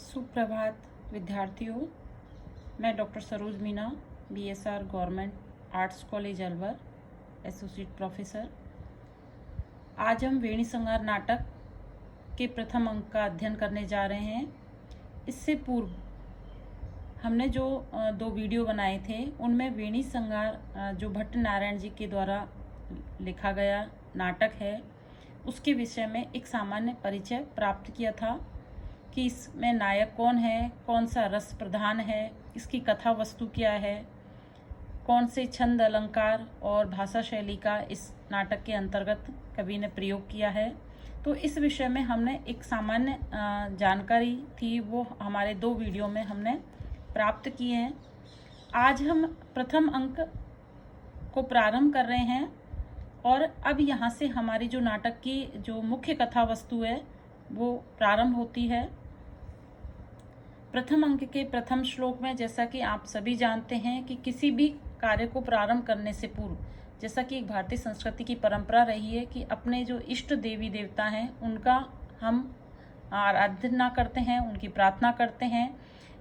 सुप्रभात विद्यार्थियों। मैं doctor Saroj Meena, BSR government arts college Alwar, associate professor. आज हम वेणी संगार नाटक के प्रथम अंक का अध्ययन करने जा रहे हैं। इससे पूर्व हमने जो दो वीडियो बनाए थे उनमें वेणी संगार जो भट्ट नारायण जी के द्वारा लिखा गया नाटक है उसके विषय में एक सामान्य परिचय प्राप्त किया था कि इसमें नायक कौन है, कौन सा रस प्रधान है, इसकी कथा वस्तु क्या है, कौन से छंद अलंकार और भाषा शैली का इस नाटक के अंतर्गत कवि ने प्रयोग किया है। तो इस विषय में हमने एक सामान्य जानकारी थी वो हमारे दो वीडियो में हमने प्राप्त किए हैं। आज हम प्रथम अंक को प्रारंभ कर रहे हैं और अब यहाँ से हमारी जो नाटक की जो मुख्य कथा वस्तु है वो प्रारंभ होती है। प्रथम अंक के प्रथम श्लोक में जैसा कि आप सभी जानते हैं कि किसी भी कार्य को प्रारंभ करने से पूर्व, जैसा कि एक भारतीय संस्कृति की परंपरा रही है कि अपने जो इष्ट देवी देवता हैं उनका हम आराधना करते हैं, उनकी प्रार्थना करते हैं,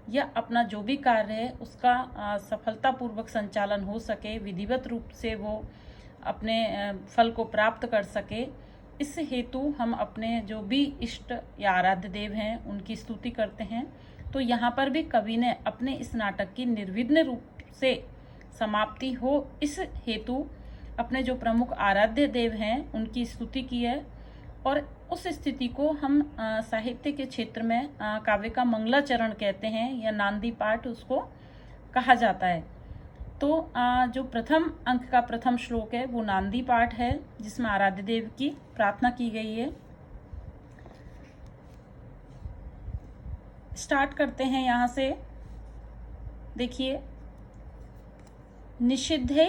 या अपना जो भी कार्य है उसका सफलतापूर्वक संचालन हो सके, विधिवत रूप से वो अपने फल को प्राप्त कर सके। इस हेतु हम अपने जो भी इष्ट या आराध्य देव हैं उनकी स्तुति करते हैं। तो यहाँ पर भी कवि ने अपने इस नाटक की निर्विघ्न रूप से समाप्ति हो इस हेतु अपने जो प्रमुख आराध्य देव हैं उनकी स्तुति की है। और उस स्थिति को हम साहित्य के क्षेत्र में काव्य का मंगलाचरण कहते हैं या नांदी पाठ उसको कहा जाता है। तो जो प्रथम अंक का प्रथम श्लोक है वो नांदी पाठ है जिसमें आराध्य देव की प्रार्थना की गई है। स्टार्ट करते हैं यहाँ से। देखिए, निषिद्धे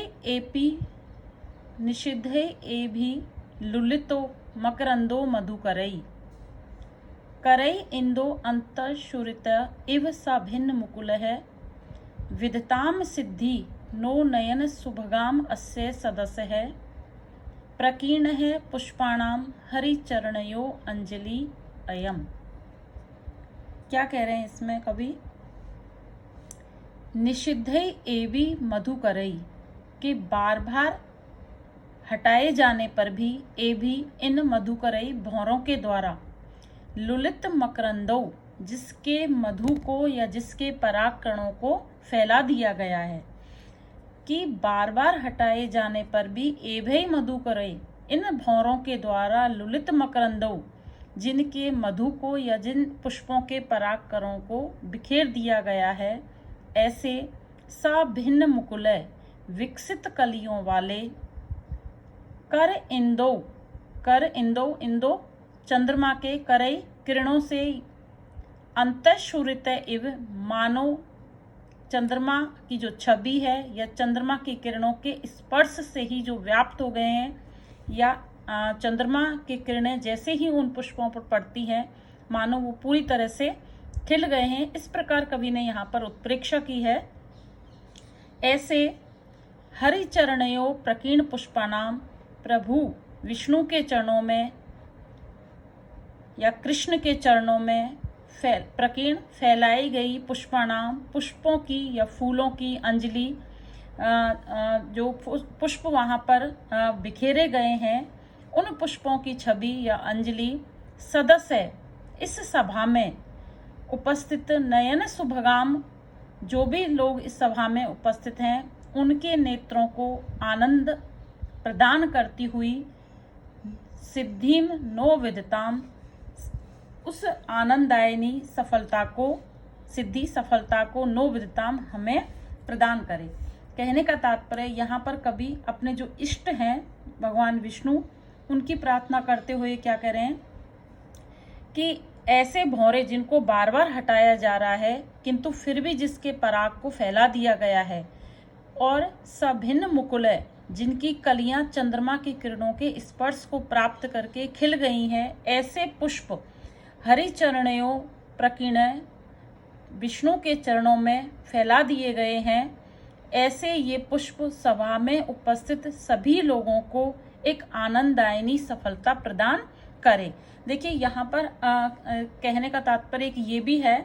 एभी लुलितो मकरंदो मधुकरई करई इंदो अंतशुरित इव सा भिन्न मुकुल है विदताम सिद्धि नो नयन सुभगाम अस्य सदस्य है प्रकीर्ण है पुष्पाणाम हरिचरणयो अंजलि अयम। क्या कह रहे हैं इसमें कवि? निषिद्धे एवी मधुकरई के बार बार हटाए जाने पर भी एभी इन मधुकरई भौरों के द्वारा लुलित मकरंदो जिसके मधु को या जिसके पराग कणों को फैला दिया गया है कि बार बार हटाए जाने पर भी एभे मधुकरई इन भौरों के द्वारा लुलित मकरंदो जिनके मधु को या जिन पुष्पों के पराग कणों को बिखेर दिया गया है, ऐसे सा भिन्न मुकुलय विकसित कलियों वाले कर इंदो चंद्रमा के करई किरणों से अंतशुरित इव मानो चंद्रमा की जो छवि है या चंद्रमा की किरणों के स्पर्श से ही जो व्याप्त हो गए हैं, या चंद्रमा की किरणें जैसे ही उन पुष्पों पर पड़ती हैं मानो वो पूरी तरह से खिल गए हैं। इस प्रकार कवि ने यहाँ पर उत्प्रेक्षा की है। ऐसे हरिचरणयो प्रकीर्ण पुष्पानाम, प्रभु विष्णु के चरणों में या कृष्ण के चरणों में प्रकीर्ण फैलाई गई पुष्पानाम पुष्पों की या फूलों की अंजलि, जो पुष्प वहाँ पर बिखेरे गए हैं उन पुष्पों की छवि या अंजलि सदस्य इस सभा में उपस्थित नयन सुभगाम, जो भी लोग इस सभा में उपस्थित हैं उनके नेत्रों को आनंद प्रदान करती हुई सिद्धिम नो विदताम, उस आनंददायिनी सफलता को, सिद्धि सफलता को नो विदताम हमें प्रदान करे। कहने का तात्पर्य यहाँ पर कवि अपने जो इष्ट हैं भगवान विष्णु उनकी प्रार्थना करते हुए क्या कह रहे हैं कि ऐसे भौरे जिनको बार बार हटाया जा रहा है किंतु फिर भी जिसके पराग को फैला दिया गया है, और सभिन्न मुकुलय जिनकी कलियां चंद्रमा की किरणों के स्पर्श को प्राप्त करके खिल गई हैं, ऐसे पुष्प हरिचरणयो प्रकीर्ण विष्णु के चरणों में फैला दिए गए हैं। ऐसे ये पुष्प सभा में उपस्थित सभी लोगों को एक आनंददायिनी सफलता प्रदान करे। देखिए यहाँ पर कहने का तात्पर्य एक ये भी है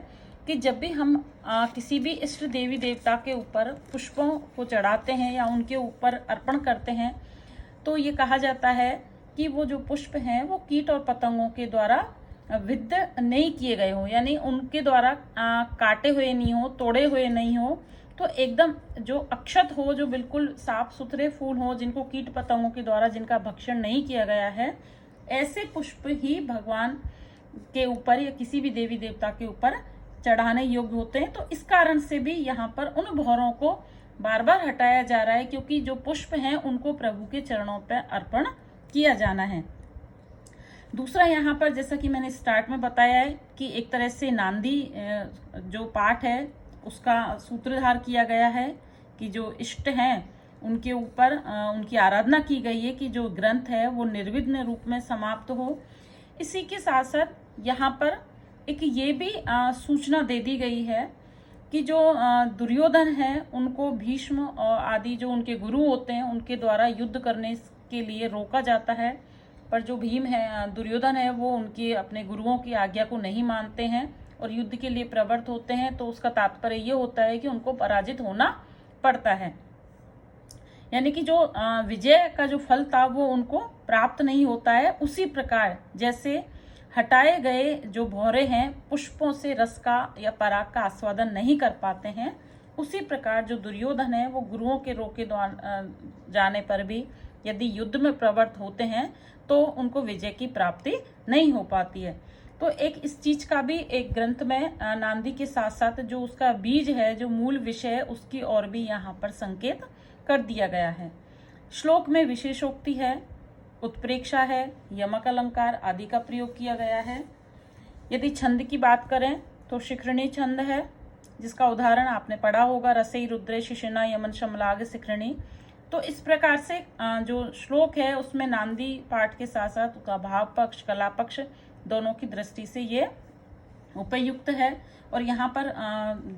कि जब भी हम किसी भी इष्ट देवी देवता के ऊपर पुष्पों को चढ़ाते हैं या उनके ऊपर अर्पण करते हैं, तो ये कहा जाता है कि वो जो पुष्प हैं वो कीट और पतंगों के द्वारा विद्ध नहीं किए गए हो, यानी उनके द्वारा काटे हुए नहीं हो, तोड़े हुए नहीं हो, तो एकदम जो अक्षत हो, जो बिल्कुल साफ सुथरे फूल हो, जिनको कीट पतंगों के द्वारा जिनका भक्षण नहीं किया गया है, ऐसे पुष्प ही भगवान के ऊपर या किसी भी देवी देवता के ऊपर चढ़ाने योग्य होते हैं। तो इस कारण से भी यहाँ पर उन भौरों को बार बार हटाया जा रहा है, क्योंकि जो पुष्प हैं उनको प्रभु के चरणों पर अर्पण किया जाना है। दूसरा यहाँ पर, जैसा कि मैंने स्टार्ट में बताया है कि एक तरह से नांदी जो पाठ है उसका सूत्रधार किया गया है कि जो इष्ट हैं उनके ऊपर उनकी आराधना की गई है कि जो ग्रंथ है वो निर्विघ्न रूप में समाप्त हो। इसी के साथ साथ यहाँ पर एक ये भी सूचना दे दी गई है कि जो दुर्योधन है उनको भीष्म और आदि जो उनके गुरु होते हैं उनके द्वारा युद्ध करने के लिए रोका जाता है, पर जो भीम है, दुर्योधन है, वो उनके अपने गुरुओं की आज्ञा को नहीं मानते हैं और युद्ध के लिए प्रवृत्त होते हैं। तो उसका तात्पर्य ये होता है कि उनको पराजित होना पड़ता है, यानी कि जो विजय का जो फल था वो उनको प्राप्त नहीं होता है। उसी प्रकार जैसे हटाए गए जो भौरे हैं पुष्पों से रस का या पराग का आस्वादन नहीं कर पाते हैं, उसी प्रकार जो दुर्योधन है वो गुरुओं के रोके जाने पर भी यदि युद्ध में प्रवृत्त होते हैं तो उनको विजय की प्राप्ति नहीं हो पाती है। तो एक इस चीज का भी एक ग्रंथ में नांदी के साथ साथ जो उसका बीज है, जो मूल विषय है, उसकी ओर भी यहाँ पर संकेत कर दिया गया है। श्लोक में विशेषोक्ति है, उत्प्रेक्षा है, यमक अलंकार आदि का प्रयोग किया गया है। यदि छंद की बात करें तो शिखरणी छंद है, जिसका उदाहरण आपने पढ़ा होगा, रसई रुद्रे शिशिना यमन शमलाग शिखरणी। तो इस प्रकार से जो श्लोक है उसमें नांदी पाठ के साथ साथ उसका भाव पक्ष, कला पक्ष दोनों की दृष्टि से ये उपयुक्त है। और यहाँ पर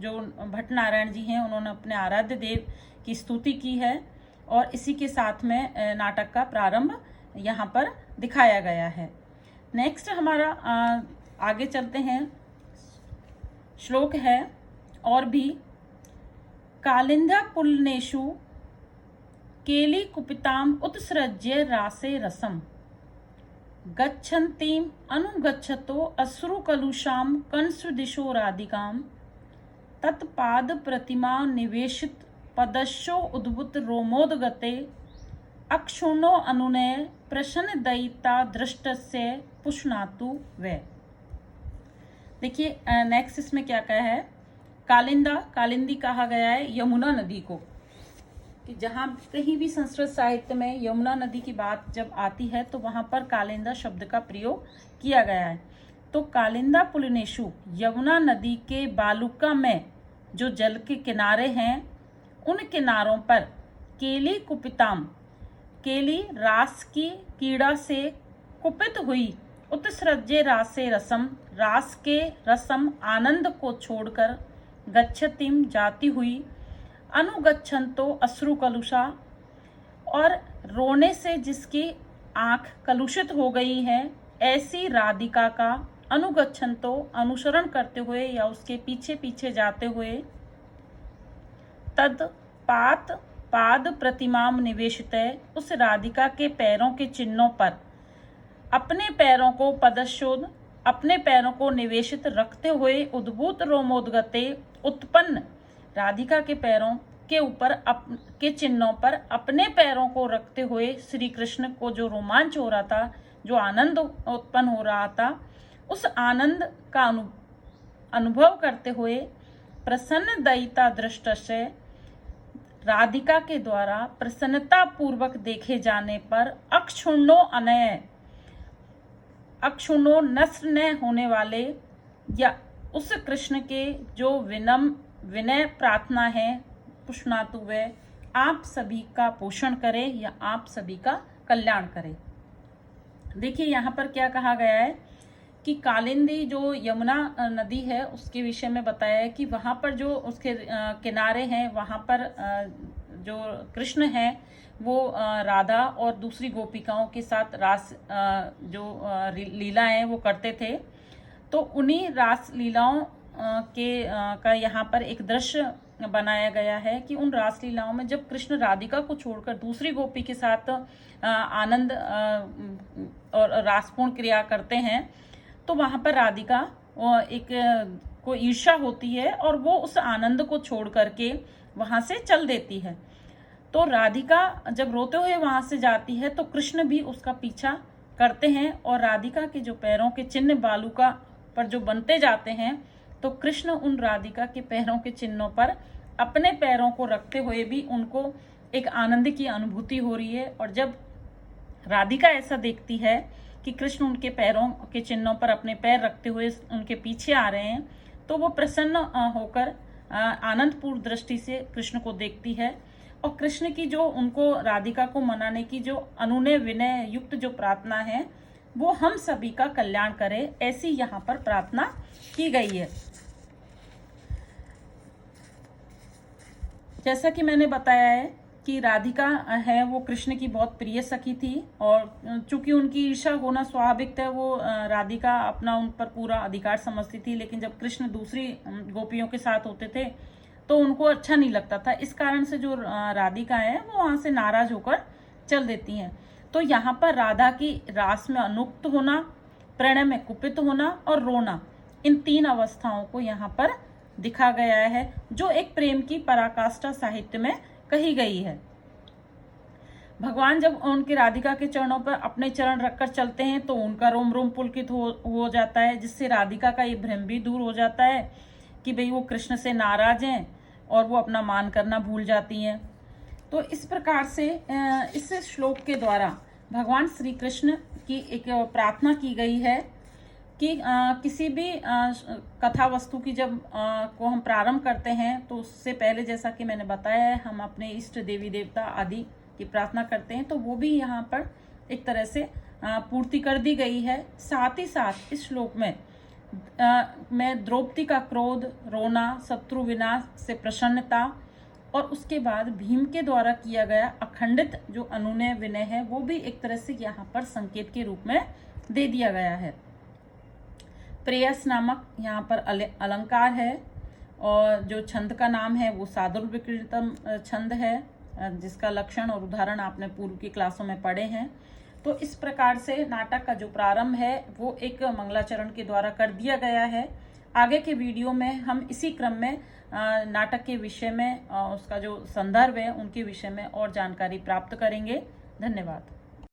जो भट्ट नारायण जी हैं उन्होंने अपने आराध्य देव की स्तुति की है और इसी के साथ में नाटक का प्रारंभ यहाँ पर दिखाया गया है। नेक्स्ट हमारा आगे चलते हैं, श्लोक है और भी, कालिंदा पुलनेशु केली कुपिताम उत्सृज्य रासे रसम गच्छन्तीम अनुगच्छतो अश्रु कलुषाम कंसदिशो राधिकाम तत्पाद प्रतिमा निवेशित पदस्यो उद्भुत रोमोदगते अक्षुण्णो अनुनय प्रसन्न दयिता दृष्टस्य पुष्णातु वे। देखिए नेक्स्ट इसमें क्या कहा है, कालिंदा, कालिंदी कहा गया है यमुना नदी को, कि जहाँ कहीं भी संस्कृत साहित्य में यमुना नदी की बात जब आती है तो वहाँ पर कालिंदा शब्द का प्रयोग किया गया है। तो कालिंदा पुलिनेशु, यमुना नदी के बालुका में जो जल के किनारे हैं उन किनारों पर केली कुपिताम, केली रास की कीड़ा से कुपित हुई, उत्सृज्य रासे रसम, रास के रसम आनंद को छोड़कर, गच्छतिम जाती हुई, अनुगच्छन्तो अश्रु कलुषा, और रोने से जिसकी आंख कलुषित हो गई है ऐसी राधिका का, अनुगच्छन्तो अनुसरण करते हुए या उसके पीछे पीछे जाते हुए, तद पात पाद प्रतिमाम निवेशित, उस राधिका के पैरों के चिन्हों पर अपने पैरों को पदशोद, अपने पैरों को निवेशित रखते हुए, उद्भूत रोमोदगते उत्पन्न, राधिका के पैरों के ऊपर के चिन्हों पर अपने पैरों को रखते हुए श्री कृष्ण को जो रोमांच हो रहा था, जो आनंद उत्पन्न हो रहा था, उस आनंद का अनुभव करते हुए प्रसन्न दयिता दृष्ट से, राधिका के द्वारा प्रसन्नता पूर्वक देखे जाने पर अक्षुण्णो अनय, अक्षुण्णो नष्ट न होने वाले, या उस कृष्ण के जो विनय प्रार्थना है, पुष्णातु वे, आप सभी का पोषण करे या आप सभी का कल्याण करे। देखिए यहाँ पर क्या कहा गया है कि कालिंदी जो यमुना नदी है उसके विषय में बताया है कि वहाँ पर जो उसके किनारे हैं वहाँ पर जो कृष्ण है वो राधा और दूसरी गोपिकाओं के साथ रास जो लीला है वो करते थे। तो उन्हीं रास लीलाओं का यहाँ पर एक दृश्य बनाया गया है कि उन रासलीलाओं में जब कृष्ण राधिका को छोड़कर दूसरी गोपी के साथ आनंद और रासपूर्ण क्रिया करते हैं, तो वहाँ पर राधिका एक को ईर्ष्या होती है और वो उस आनंद को छोड़ करके वहाँ से चल देती है। तो राधिका जब रोते हुए वहाँ से जाती है तो कृष्ण भी उसका पीछा करते हैं और राधिका के जो पैरों के चिन्ह बालूका पर जो बनते जाते हैं, तो कृष्ण उन राधिका के पैरों के चिन्हों पर अपने पैरों को रखते हुए भी उनको एक आनंद की अनुभूति हो रही है। और जब राधिका ऐसा देखती है कि कृष्ण उनके पैरों के चिन्हों पर अपने पैर रखते हुए उनके पीछे आ रहे हैं, तो वो प्रसन्न होकर आनंदपूर्ण दृष्टि से कृष्ण को देखती है और कृष्ण की जो उनको राधिका को मनाने की जो अनुनय विनय युक्त जो प्रार्थना है, वो हम सभी का कल्याण करे, ऐसी यहाँ पर प्रार्थना की गई है। जैसा कि मैंने बताया है कि राधिका है वो कृष्ण की बहुत प्रिय सखी थी और चूंकि उनकी ईर्ष्या होना स्वाभाविक था, वो राधिका अपना उन पर पूरा अधिकार समझती थी, लेकिन जब कृष्ण दूसरी गोपियों के साथ होते थे तो उनको अच्छा नहीं लगता था। इस कारण से जो राधिका है वो वहां से नाराज होकर चल देती हैं। तो यहाँ पर राधा की रास में अनुक्त होना, प्रणय में कुपित होना और रोना, इन तीन अवस्थाओं को यहाँ पर दिखा गया है, जो एक प्रेम की पराकाष्ठा साहित्य में कही गई है। भगवान जब उनकी राधिका के चरणों पर अपने चरण रखकर चलते हैं तो उनका रोम रोम पुलकित हो जाता है, जिससे राधिका का ये भ्रम भी दूर हो जाता है कि भाई वो कृष्ण से नाराज हैं और वो अपना मान करना भूल जाती हैं। तो इस प्रकार से इस श्लोक के द्वारा भगवान श्री कृष्ण की एक प्रार्थना की गई है कि किसी भी कथा वस्तु की जब को हम प्रारंभ करते हैं तो उससे पहले, जैसा कि मैंने बताया है, हम अपने इष्ट देवी देवता आदि की प्रार्थना करते हैं, तो वो भी यहाँ पर एक तरह से पूर्ति कर दी गई है। साथ ही साथ इस श्लोक में द्रौपदी का क्रोध, रोना, शत्रु विनाश से प्रसन्नता और उसके बाद भीम के द्वारा किया गया अखंडित जो अनुनय विनय है, वो भी एक तरह से यहाँ पर संकेत के रूप में दे दिया गया है। प्रेयस नामक यहाँ पर अलंकार है और जो छंद का नाम है वो सादुर्विकृतम छंद है, जिसका लक्षण और उदाहरण आपने पूर्व की क्लासों में पढ़े हैं। तो इस प्रकार से नाटक का जो प्रारंभ है वो एक मंगलाचरण के द्वारा कर दिया गया है। आगे के वीडियो में हम इसी क्रम में नाटक के विषय में उसका जो संदर्भ है उनके विषय में और जानकारी प्राप्त करेंगे। धन्यवाद।